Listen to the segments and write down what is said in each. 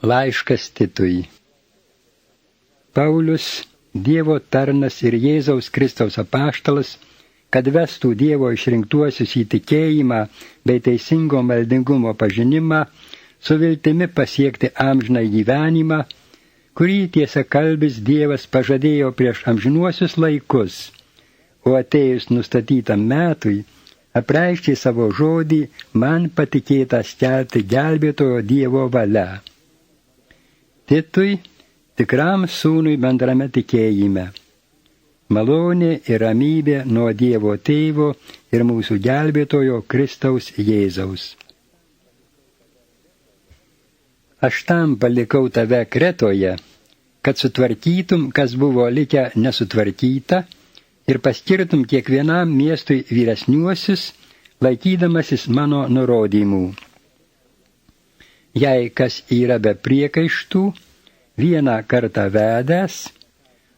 Laiškas Titui. Paulius, Dievo tarnas ir Jėzaus Kristaus apaštalas, kad vestų Dievo išrinktuosius į tikėjimą bei teisingo maldingumo pažinimą, su viltimi pasiekti amžiną gyvenimą, kurį tiesiakalbis Dievas pažadėjo prieš amžinuosius laikus, o atėjus nustatytam metui, apreiškė savo žodį man patikėtą skelbti gelbėtojo Dievo valia. Titui, tikram sūnui bendrame tikėjime. Malonė ir ramybė nuo Dievo Tėvo ir mūsų gelbėtojo Kristaus Jėzaus. Aš tam palikau tave Kretoje, kad sutvarkytum, kas buvo likę nesutvarkyta, ir paskirtum kiekvienam miestui vyresniuosius, laikydamasis mano nurodymų. Jei kas yra be priekaištų, vieną kartą vedęs,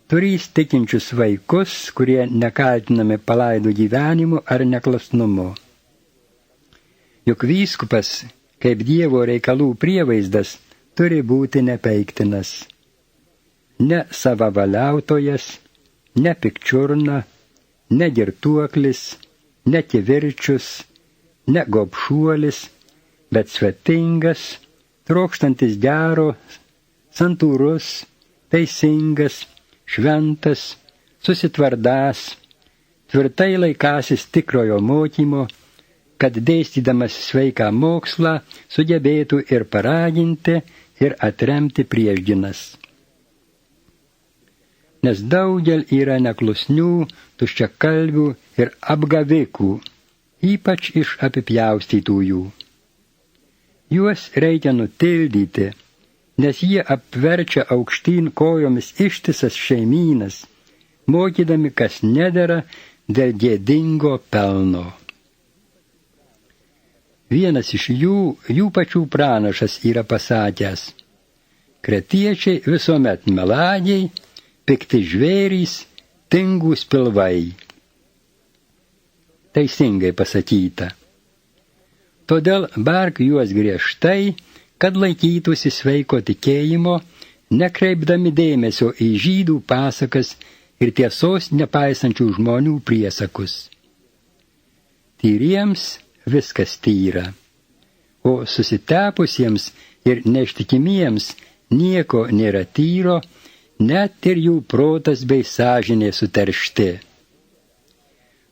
turys tikinčius vaikus, kurie nekaltinami palaidų gyvenimu ar neklusnumu. Juk vyskupas, kaip Dievo reikalų prievaizdas, turi būti nepeiktinas. Ne savavaliautojas, ne pikčiurna, ne girtuoklis, ne kivirčius, ne gobšuolis, bet svetingas, trokštantis gero, santūrus, teisingas, šventas, susitvardąs, tvirtai laikasis tikrojo mokymo, kad dėstydamas sveiką mokslą sugebėtų ir paraginti, ir atremti priešgynas. Nes daugel yra neklusnių, tuščiakalbių ir apgavikų, ypač iš apipjaustytųjų. Juos reikia nutildyti, nes jie apverčia aukštyn kojomis ištisas šeimynas, mokydami, kas nedera dėl gėdingo pelno. Vienas iš jų pačių pranašas yra pasakęs: kretiečiai visuomet melagiai, pikti žvėrys, tingūs pilvai. Teisingai pasakyta. Todėl bark juos griežtai, kad laikytųsi sveiko tikėjimo, nekreipdami dėmesio į žydų pasakas ir tiesos nepaisančių žmonių priesakus. Tyriems viskas tyra, o susitepusiems ir neištikimiems nieko nėra tyro, net ir jų protas bei sąžinė suteršti.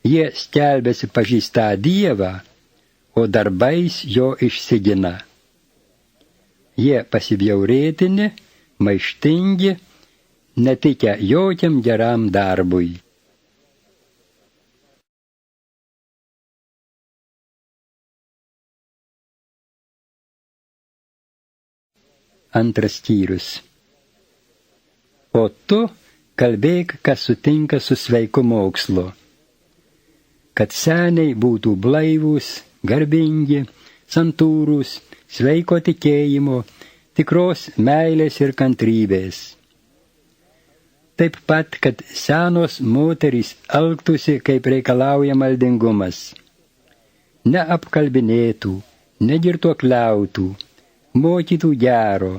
Jie skelbiasi pažįstą Dievą, o darbais jo išsigina. Jie pasibjaurėtini, maištingi, netikę jokiam geram darbui. Antras skyrius. O tu kalbėk, kas sutinka su sveiku mokslu, kad seniai būtų blaivūs, garbingi, santūrūs, sveiko tikėjimo, tikros meilės ir kantrybės. Taip pat, kad senos moterys elgtųsi, kaip reikalauja maldingumas. Neapkalbinėtų, negirtuokliautų, mokytų gero,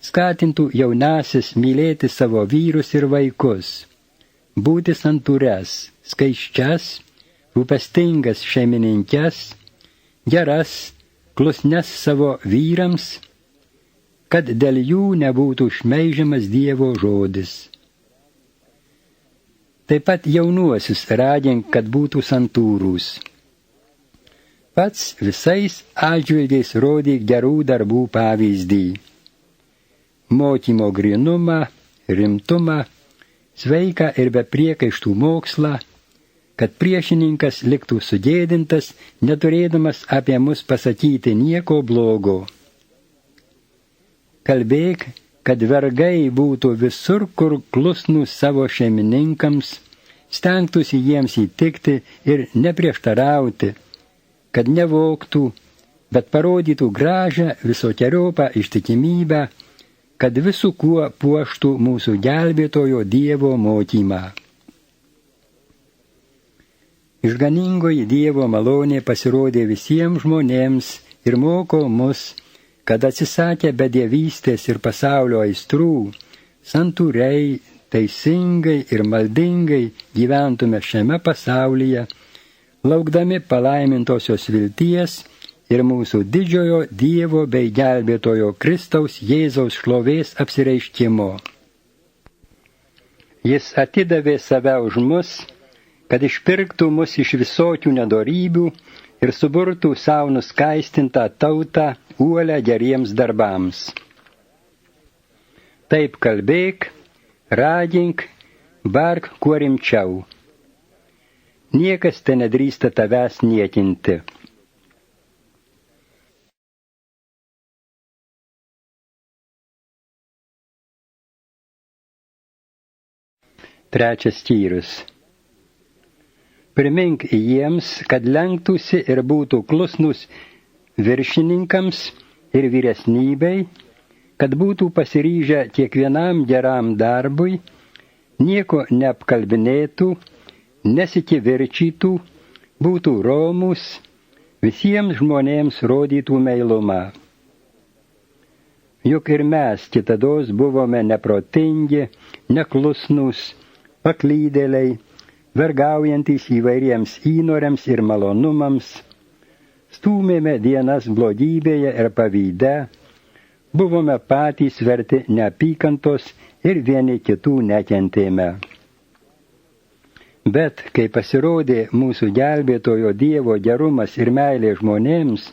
skatintų jaunasis mylėti savo vyrus ir vaikus, būti santūres, skaisčias, rūpestingas šeimininkes, geras, klusnes savo vyrams, kad dėl jų nebūtų šmeižiamas Dievo žodis. Taip pat jaunuosius ragink, kad būtų santūrūs. Pats visais atžvilgiais rodyk gerų darbų pavyzdį. Mokymo grynumą, rimtumą, sveiką ir be priekaištų mokslą, kad priešininkas liktų sugėdintas, neturėdamas apie mus pasakyti nieko blogo. Kalbėk, kad vergai būtų visur, kur klusnūs savo šeimininkams, stengtųsi jiems įtikti ir neprieštarauti, kad nevogtų, bet parodytų gražią visokeriopą ištikimybę, kad visų kuo puoštų mūsų gelbėtojo Dievo mokymą. Išganingoji Dievo malonė pasirodė visiems žmonėms ir moko mus, kad atsisakę bedievystės ir pasaulio aistrų, santūriai, teisingai ir maldingai gyventume šiame pasaulyje, laukdami palaimintosios vilties ir mūsų didžiojo Dievo bei gelbėtojo Kristaus Jėzaus šlovės apsireiškimo. Jis atidavė save už mus, kad išpirktų mus iš visokių nedorybių ir suburtų savo nuskaistintą tautą uolę geriems darbams. Taip kalbėk, ragink, bark kuo rimčiau. Niekas te nedrįsta tavęs niekinti. Trečias skyrius. Primink jiems, kad lenktųsi ir būtų klusnus viršininkams ir vyresnybei, kad būtų pasiryžę kiekvienam geram darbui, nieko neapkalbinėtų, nesikivirčytų, būtų romūs, visiems žmonėms rodytų meilumą. Juk ir mes kitados buvome neprotingi, neklusnūs, paklydėliai, vergaujantys įvairiems įnoriams ir malonumams, stūmėme dienas blogybėje ir pavyde, buvome patys verti neapykantos ir vieni kitų nekentėme. Bet, kai pasirodė mūsų gelbėtojo Dievo gerumas ir meilė žmonėms,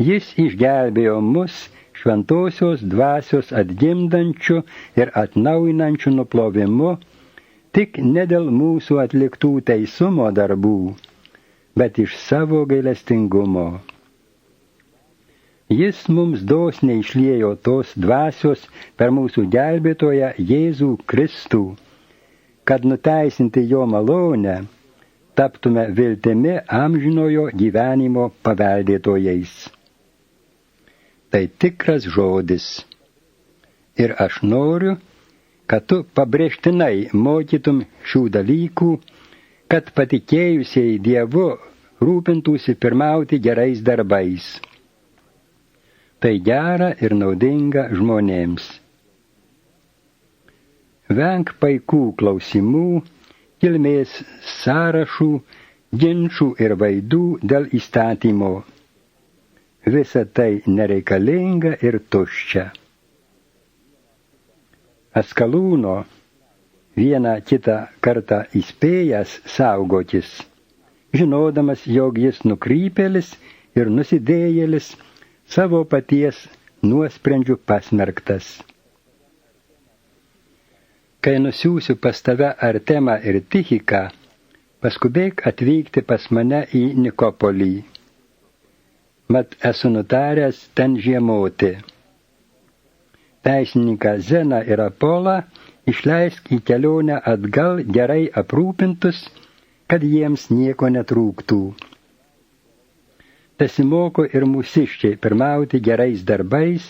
jis išgelbėjo mus šventosios dvasios atgimdančiu ir atnaujinančiu nuplovimu, tik ne dėl mūsų atliktų teisumo darbų, bet iš savo gailestingumo. Jis mums dosniai išliejo tos dvasios per mūsų gelbėtoją Jėzų Kristų, kad nuteisinti jo malonę, taptume viltimi amžinojo gyvenimo paveldėtojais. Tai tikras žodis. Ir aš noriu, kad tu pabrėžtinai mokytum šių dalykų, kad patikėjusieji Dievu rūpintųsi pirmauti gerais darbais. Tai gera ir naudinga žmonėms. Venk paikų klausimų, kilmės sąrašų, ginčų ir vaidų dėl įstatymo. Visa tai nereikalinga ir tuščia. Askalūno, vieną kitą kartą įspėjęs saugotis, žinodamas, jog jis nukrypėlis ir nusidėjėlis, savo paties nuosprendžių pasmerktas. Kai nusiųsiu pas tave Artemą ir Tichiką, paskubėk atvykti pas mane į Nikopolį. Mat esu nutaręs ten žiemoti. Teisininką Zeną ir Apolą išleisk į kelionę atgal gerai aprūpintus, kad jiems nieko netrūktų. Pasimoko ir mūsiščiai pirmauti gerais darbais,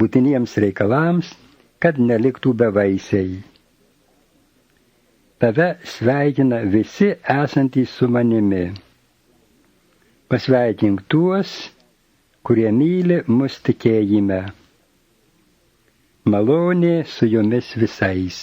būtiniems reikalams, kad neliktų bevaisiai. Tave sveikina visi esantys su manimi. Pasveikink tuos, kurie myli mus tikėjime. Malonė su jumis visais.